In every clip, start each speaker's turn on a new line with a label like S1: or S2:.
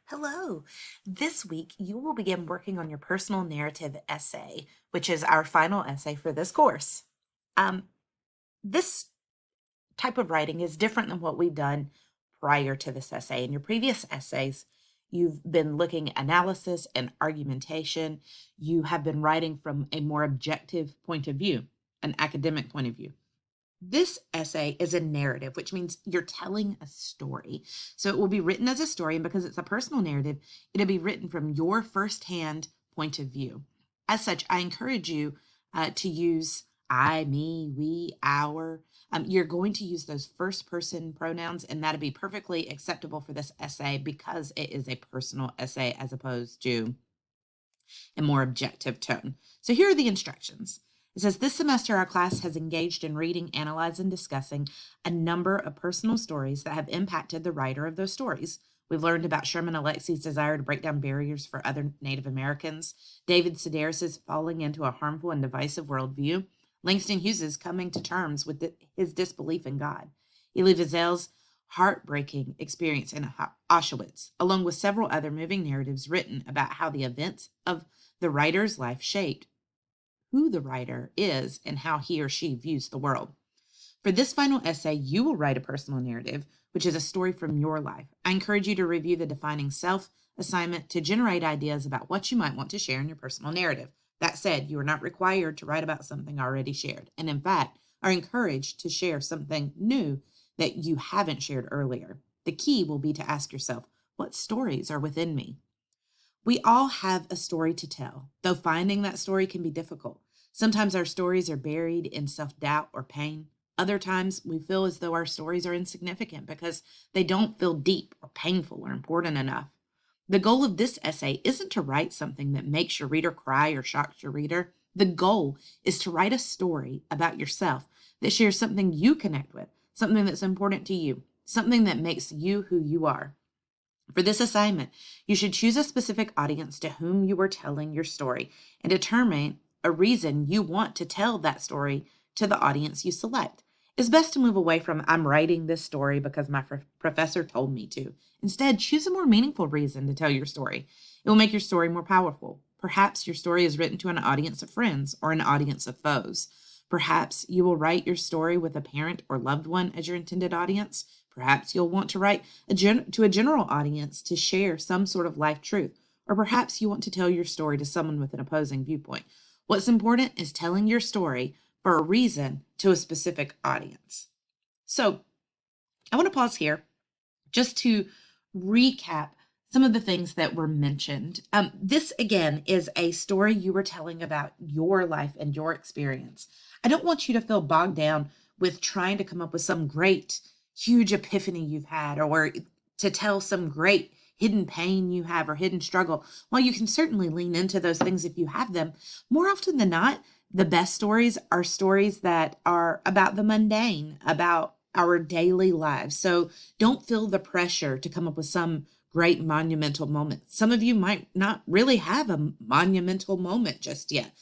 S1: Hello. This week, you will begin working on your personal narrative essay, which is our final essay for this course. This type of writing is different than what we've done prior to this essay. In your previous essays, you've been looking at analysis and argumentation. You have been writing from a more objective point of view, an academic point of view. This essay is a narrative, which means you're telling a story. So it will be written as a story, and because it's a personal narrative, it'll be written from your firsthand point of view. As such, I encourage you to use I, me, we, our. You're going to use those first person pronouns, and that'll be perfectly acceptable for this essay because it is a personal essay as opposed to a more objective tone. So here are the instructions. It says, this semester, our class has engaged in reading, analyzing, and discussing a number of personal stories that have impacted the writer of those stories. We've learned about Sherman Alexie's desire to break down barriers for other Native Americans, David Sedaris's falling into a harmful and divisive worldview, Langston Hughes's coming to terms with his disbelief in God, Elie Wiesel's heartbreaking experience in Auschwitz, along with several other moving narratives written about how the events of the writer's life shaped who the writer is and how he or she views the world. For this final essay, you will write a personal narrative, which is a story from your life. I encourage you to review the defining self assignment to generate ideas about what you might want to share in your personal narrative. That said, you are not required to write about something already shared, and in fact, are encouraged to share something new that you haven't shared earlier. The key will be to ask yourself, what stories are within me? We all have a story to tell, though finding that story can be difficult. Sometimes our stories are buried in self doubt or pain. Other times we feel as though our stories are insignificant because they don't feel deep or painful or important enough. The goal of this essay isn't to write something that makes your reader cry or shocks your reader. The goal is to write a story about yourself that shares something you connect with, something that's important to you, something that makes you who you are. For this assignment, you should choose a specific audience to whom you are telling your story and determine a reason you want to tell that story to the audience you select. It's best to move away from I'm writing this story because my professor told me to. Instead, choose a more meaningful reason to tell your story. It will make your story more powerful. Perhaps your story is written to an audience of friends or an audience of foes. Perhaps you will write your story with a parent or loved one as your intended audience. Perhaps you'll want to write to a general audience to share some sort of life truth. Or perhaps you want to tell your story to someone with an opposing viewpoint. What's important is telling your story for a reason to a specific audience. So I want to pause here just to recap some of the things that were mentioned. This, again, is a story you were telling about your life and your experience. I don't want you to feel bogged down with trying to come up with some great, huge epiphany you've had or to tell some great hidden pain you have or hidden struggle. While you can certainly lean into those things if you have them, more often than not, the best stories are stories that are about the mundane, about our daily lives. So don't feel the pressure to come up with some great monumental moment. Some of you might not really have a monumental moment just yet.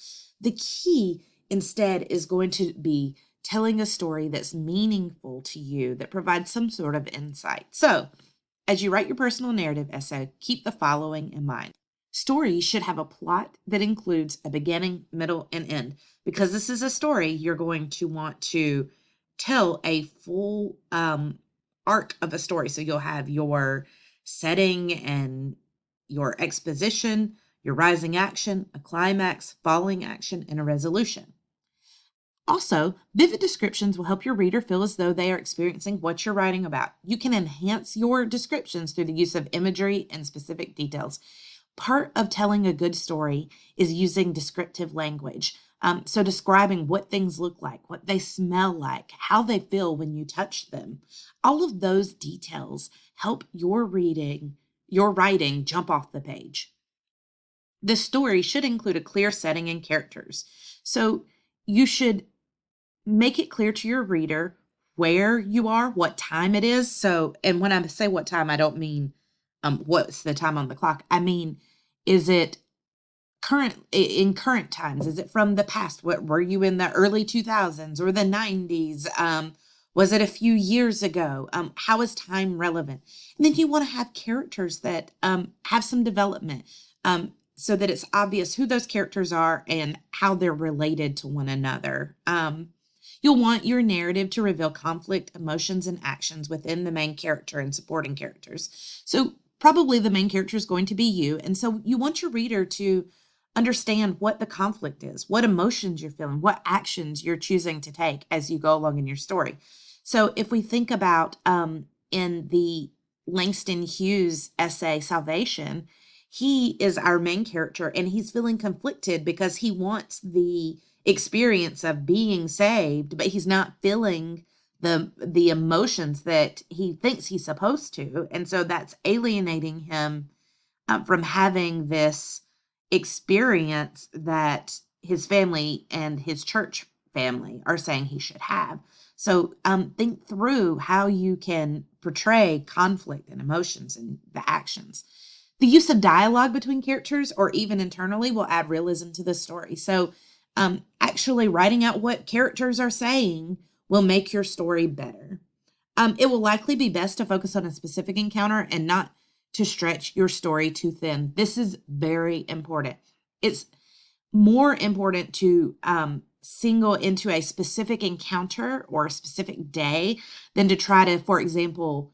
S1: The key instead is going to be telling a story that's meaningful to you, that provides some sort of insight. So as you write your personal narrative essay, keep the following in mind. Stories should have a plot that includes a beginning, middle, and end. Because this is a story, you're going to want to tell a full arc of a story. So you'll have your setting and your exposition, your rising action, a climax, falling action, and a resolution. Also, vivid descriptions will help your reader feel as though they are experiencing what you're writing about. You can enhance your descriptions through the use of imagery and specific details. Part of telling a good story is using descriptive language. So describing what things look like, what they smell like, how they feel when you touch them. All of those details help your writing jump off the page. The story should include a clear setting and characters. So you should make it clear to your reader where you are, what time it is. So, and when I say what time, I don't mean what's the time on the clock. I mean, is it in current times? Is it from the past? What were you in the early 2000s or the 90s? Was it a few years ago? How is time relevant? And then you want to have characters that have some development, so that it's obvious who those characters are and how they're related to one another. You'll want your narrative to reveal conflict, emotions, and actions within the main character and supporting characters. So probably the main character is going to be you. And so you want your reader to understand what the conflict is, what emotions you're feeling, what actions you're choosing to take as you go along in your story. So if we think about in the Langston Hughes essay, Salvation, he is our main character and he's feeling conflicted because he wants the experience of being saved, but he's not feeling the emotions that he thinks he's supposed to. And so that's alienating him from having this experience that his family and his church family are saying he should have. So think through how you can portray conflict and emotions and the actions. The use of dialogue between characters or even internally will add realism to the story. So actually writing out what characters are saying will make your story better. It will likely be best to focus on a specific encounter and not to stretch your story too thin. This is very important. It's more important to single into a specific encounter or a specific day than to try to, for example,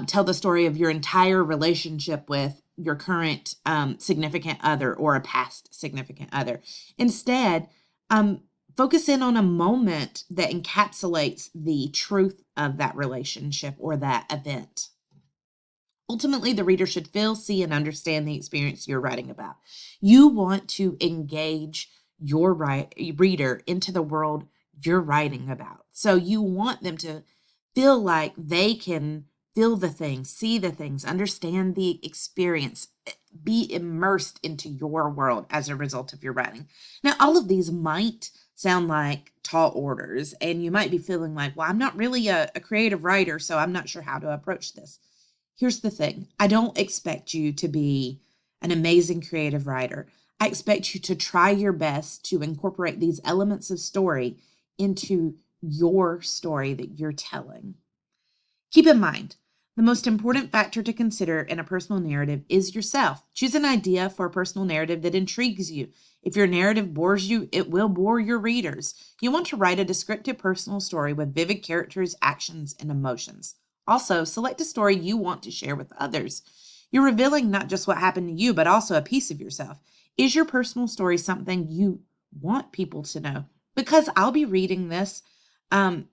S1: tell the story of your entire relationship with your current significant other or a past significant other. Instead, focus in on a moment that encapsulates the truth of that relationship or that event. Ultimately, the reader should feel, see, and understand the experience you're writing about. You want to engage your reader into the world you're writing about. So you want them to feel like they can feel the things, see the things, understand the experience, be immersed into your world as a result of your writing. Now, all of these might sound like tall orders, and you might be feeling like, well, I'm not really a creative writer, so I'm not sure how to approach this. Here's the thing. I don't expect you to be an amazing creative writer. I expect you to try your best to incorporate these elements of story into your story that you're telling. Keep in mind, the most important factor to consider in a personal narrative is yourself. Choose an idea for a personal narrative that intrigues you. If your narrative bores you, it will bore your readers. You want to write a descriptive personal story with vivid characters, actions, and emotions. Also, select a story you want to share with others. You're revealing not just what happened to you, but also a piece of yourself. Is your personal story something you want people to know? Because I'll be reading this, and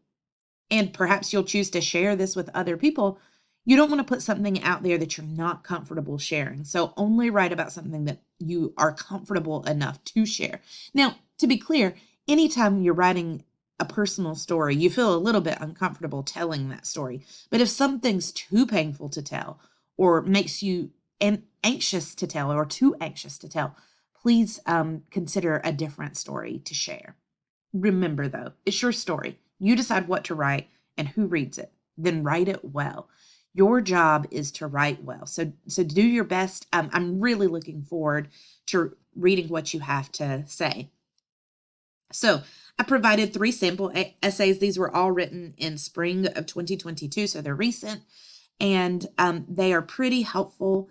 S1: perhaps you'll choose to share this with other people. You don't want to put something out there that you're not comfortable sharing. So only write about something that you are comfortable enough to share. Now, to be clear, anytime you're writing a personal story, you feel a little bit uncomfortable telling that story. But if something's too painful to tell or makes you anxious to tell or too anxious to tell, please consider a different story to share. Remember, though, it's your story. You decide what to write and who reads it. Then write it well. Your job is to write well. So do your best. I'm really looking forward to reading what you have to say. So I provided 3 sample essays. These were all written in spring of 2022, so they're recent, and they are pretty helpful.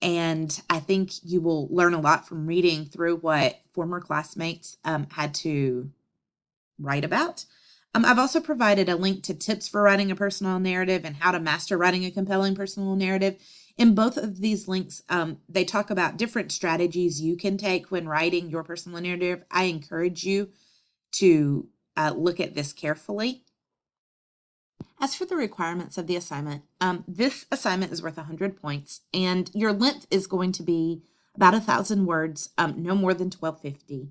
S1: And I think you will learn a lot from reading through what former classmates had to write about. I've also provided a link to tips for writing a personal narrative and how to master writing a compelling personal narrative. In both of these links, they talk about different strategies you can take when writing your personal narrative. I encourage you to look at this carefully. As for the requirements of the assignment, this assignment is worth 100 points, and your length is going to be about 1,000 words, no more than 1,250.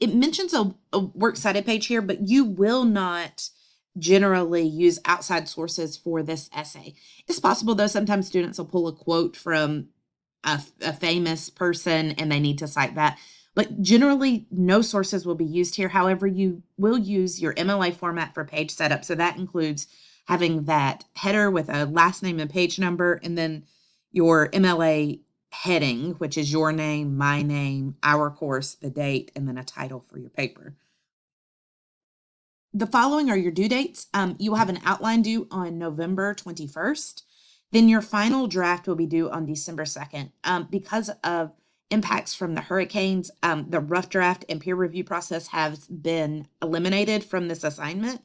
S1: It mentions a works cited page here, but you will not generally use outside sources for this essay. It's possible, though, sometimes students will pull a quote from a famous person and they need to cite that. But generally, no sources will be used here. However, you will use your MLA format for page setup. So that includes having that header with a last name and page number, and then your MLA heading, which is your name, my name, our course, the date, and then a title for your paper. The following are your due dates. You will have an outline due on November 21st. Then your final draft will be due on December 2nd. Because of impacts from the hurricanes, the rough draft and peer review process has been eliminated from this assignment.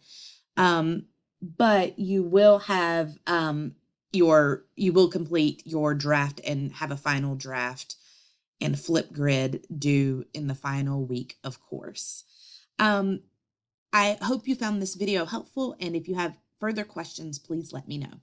S1: But you will have you will complete your draft and have a final draft and flip grid due in the final week of course. I hope you found this video helpful, and if you have further questions, please let me know.